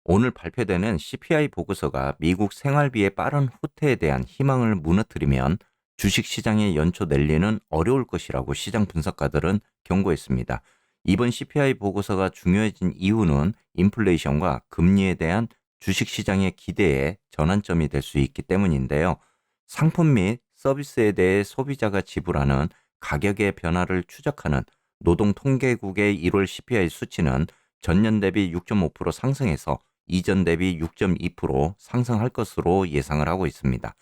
오늘 발표되는 CPI 보고서가 미국 생활비의 빠른 후퇴에 대한 희망을 무너뜨리면 주식시장의 연초 랠리는 어려울 것이라고 시장 분석가들은 경고했습니다. 이번 CPI 보고서가 중요해진 이유는 인플레이션과 금리에 대한 주식시장의 기대의 전환점이 될 수 있기 때문인데요. 상품 및 서비스에 대해 소비자가 지불하는 가격의 변화를 추적하는 노동통계국의 1월 CPI 수치는 전년 대비 6.5% 상승해서 이전 대비 6.2% 상승할 것으로 예상을 하고 있습니다.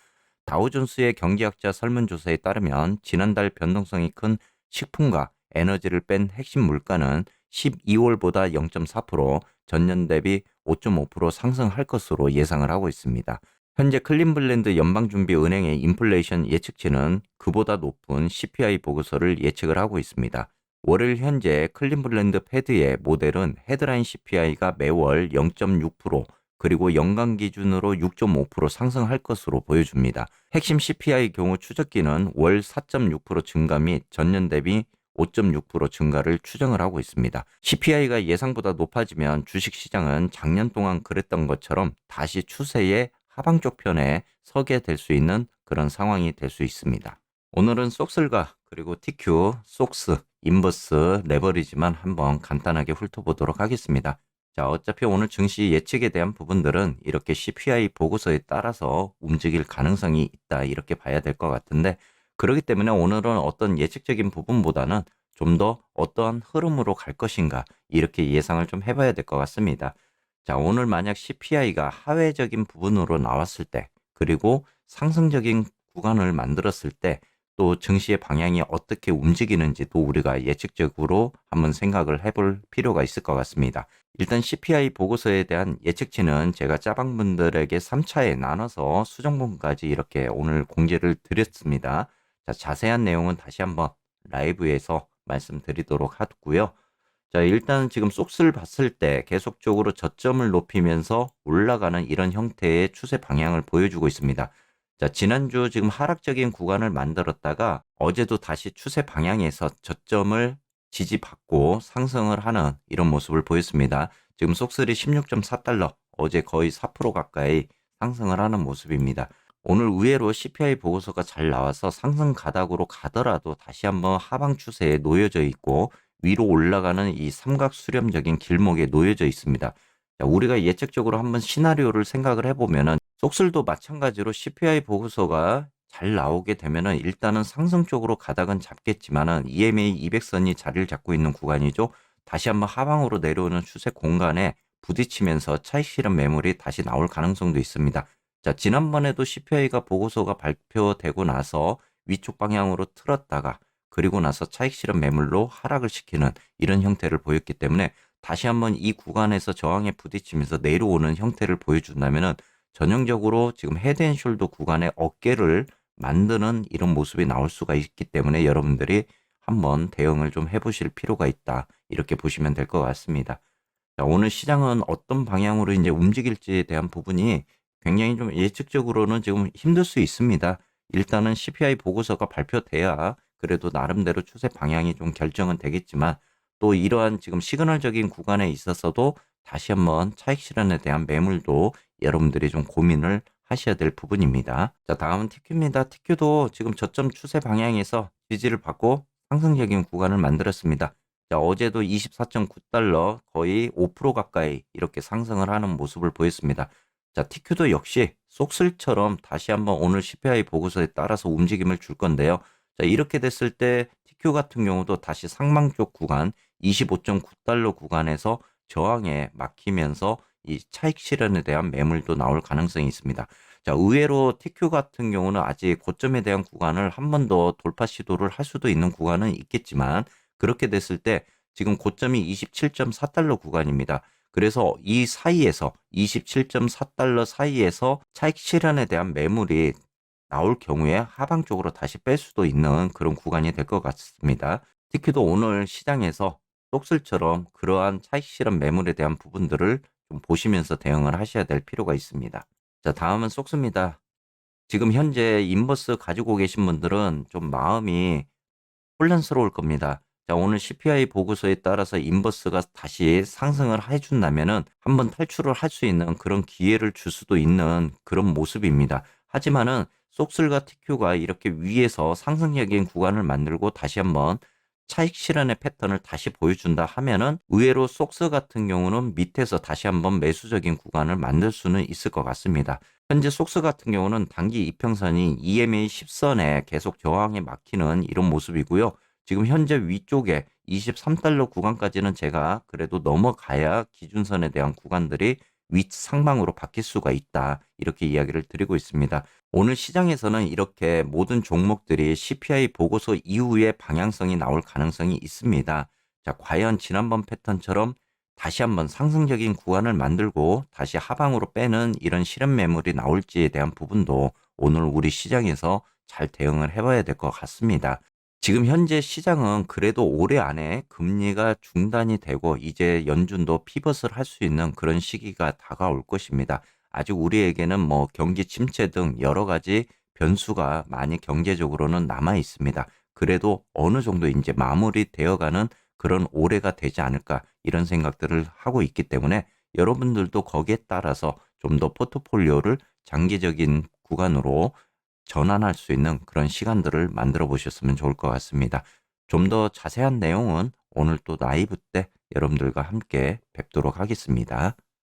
다우존스의 경제학자 설문조사에 따르면 지난달 변동성이 큰 식품과 에너지를 뺀 핵심 물가는 12월보다 0.4%, 전년 대비 5.5% 상승할 것으로 예상을 하고 있습니다. 현재 클린블랜드 연방준비은행의 인플레이션 예측치는 그보다 높은 CPI 보고서를 예측을 하고 있습니다. 월요일 현재 클린블랜드 패드의 모델은 헤드라인 CPI가 매월 0.6% 그리고 연간 기준으로 6.5% 상승할 것으로 보여줍니다. 핵심 CPI 경우 추적기는 월 4.6% 증가 및 전년 대비 5.6% 증가를 추정을 하고 있습니다. CPI가 예상보다 높아지면 주식시장은 작년 동안 그랬던 것처럼 다시 추세의 하방쪽 편에 서게 될 수 있는 그런 상황이 될 수 있습니다. 오늘은 속슬과 그리고 TQ, 속스, 인버스, 레버리지만 한번 간단하게 훑어보도록 하겠습니다. 자, 어차피 오늘 증시 예측에 대한 부분들은 이렇게 CPI 보고서에 따라서 움직일 가능성이 있다 이렇게 봐야 될 것 같은데, 그렇기 때문에 오늘은 어떤 예측적인 부분보다는 좀 더 어떠한 흐름으로 갈 것인가 이렇게 예상을 좀 해봐야 될 것 같습니다. 자, 오늘 만약 CPI가 하회적인 부분으로 나왔을 때, 그리고 상승적인 구간을 만들었을 때, 또 증시의 방향이 어떻게 움직이는지도 우리가 예측적으로 한번 생각을 해볼 필요가 있을 것 같습니다. 일단 CPI 보고서에 대한 예측치는 제가 짜방분들에게 3차에 나눠서 수정본까지 이렇게 오늘 공지를 드렸습니다. 자, 자세한 내용은 다시 한번 라이브에서 말씀드리도록 하고요. 자, 일단 지금 속스를 봤을 때 계속적으로 저점을 높이면서 올라가는 이런 형태의 추세 방향을 보여주고 있습니다. 자, 지난주 지금 하락적인 구간을 만들었다가 어제도 다시 추세 방향에서 저점을 지지받고 상승을 하는 이런 모습을 보였습니다. 지금 속슬이 16.4달러, 어제 거의 4% 가까이 상승을 하는 모습입니다. 오늘 의외로 CPI 보고서가 잘 나와서 상승 가닥으로 가더라도 다시 한번 하방 추세에 놓여져 있고 위로 올라가는 이 삼각 수렴적인 길목에 놓여져 있습니다. 자, 우리가 예측적으로 한번 시나리오를 생각을 해보면은 속슬도 마찬가지로 CPI 보고서가 잘 나오게 되면은 일단은 상승 쪽으로 가닥은 잡겠지만은 EMA 200선이 자리를 잡고 있는 구간이죠. 다시 한번 하방으로 내려오는 추세 공간에 부딪히면서 차익 실현 매물이 다시 나올 가능성도 있습니다. 자, 지난번에도 CPI가 보고서가 발표되고 나서 위쪽 방향으로 틀었다가 그리고 나서 차익 실현 매물로 하락을 시키는 이런 형태를 보였기 때문에 다시 한번 이 구간에서 저항에 부딪히면서 내려오는 형태를 보여준다면은 전형적으로 지금 헤드앤숄더 구간에 어깨를 만드는 이런 모습이 나올 수가 있기 때문에 여러분들이 한번 대응을 좀 해보실 필요가 있다. 이렇게 보시면 될 것 같습니다. 자, 오늘 시장은 어떤 방향으로 이제 움직일지에 대한 부분이 굉장히 좀 예측적으로는 지금 힘들 수 있습니다. 일단은 CPI 보고서가 발표돼야 그래도 나름대로 추세 방향이 좀 결정은 되겠지만 또 이러한 지금 시그널적인 구간에 있어서도 다시 한번 차익 실현에 대한 매물도 여러분들이 좀 고민을 하셔야 될 부분입니다. 자, 다음은 TQ입니다. TQ도 지금 저점 추세 방향에서 지지를 받고 상승적인 구간을 만들었습니다. 자, 어제도 24.9달러 거의 5% 가까이 이렇게 상승을 하는 모습을 보였습니다. 자, TQ도 역시 속슬처럼 다시 한번 오늘 CPI 보고서에 따라서 움직임을 줄 건데요. 자, 이렇게 됐을 때 TQ 같은 경우도 다시 상방 쪽 구간 25.9달러 구간에서 저항에 막히면서 이 차익 실현에 대한 매물도 나올 가능성이 있습니다. 자, 의외로 TQ 같은 경우는 아직 고점에 대한 구간을 한 번 더 돌파 시도를 할 수도 있는 구간은 있겠지만 그렇게 됐을 때 지금 고점이 27.4달러 구간입니다. 그래서 이 사이에서 27.4달러 사이에서 차익 실현에 대한 매물이 나올 경우에 하방 쪽으로 다시 뺄 수도 있는 그런 구간이 될 것 같습니다. 특히도 오늘 시장에서 속슬처럼 그러한 차익 실현 매물에 대한 부분들을 좀 보시면서 대응을 하셔야 될 필요가 있습니다. 자, 다음은 속스입니다. 지금 현재 인버스 가지고 계신 분들은 좀 마음이 혼란스러울 겁니다. 자, 오늘 CPI 보고서에 따라서 인버스가 다시 상승을 해준다면은 한번 탈출을 할 수 있는 그런 기회를 줄 수도 있는 그런 모습입니다. 하지만은 속슬과 TQ가 이렇게 위에서 상승적인 구간을 만들고 다시 한번 차익 실현의 패턴을 다시 보여준다 하면은 의외로 속스 같은 경우는 밑에서 다시 한번 매수적인 구간을 만들 수는 있을 것 같습니다. 현재 속스 같은 경우는 단기 이평선이 EMA 10선에 계속 저항에 막히는 이런 모습이고요. 지금 현재 위쪽에 23달러 구간까지는 제가 그래도 넘어가야 기준선에 대한 구간들이 윗상방으로 바뀔 수가 있다. 이렇게 이야기를 드리고 있습니다. 오늘 시장에서는 이렇게 모든 종목들이 CPI 보고서 이후에 방향성이 나올 가능성이 있습니다. 자, 과연 지난번 패턴처럼 다시 한번 상승적인 구간을 만들고 다시 하방으로 빼는 이런 실현 매물이 나올지에 대한 부분도 오늘 우리 시장에서 잘 대응을 해봐야 될 것 같습니다. 지금 현재 시장은 그래도 올해 안에 금리가 중단이 되고 이제 연준도 피벗을 할 수 있는 그런 시기가 다가올 것입니다. 아직 우리에게는 뭐 경기 침체 등 여러 가지 변수가 많이 경제적으로는 남아 있습니다. 그래도 어느 정도 이제 마무리되어가는 그런 올해가 되지 않을까 이런 생각들을 하고 있기 때문에 여러분들도 거기에 따라서 좀 더 포트폴리오를 장기적인 구간으로 전환할 수 있는 그런 시간들을 만들어 보셨으면 좋을 것 같습니다. 좀 더 자세한 내용은 오늘 또 라이브 때 여러분들과 함께 뵙도록 하겠습니다.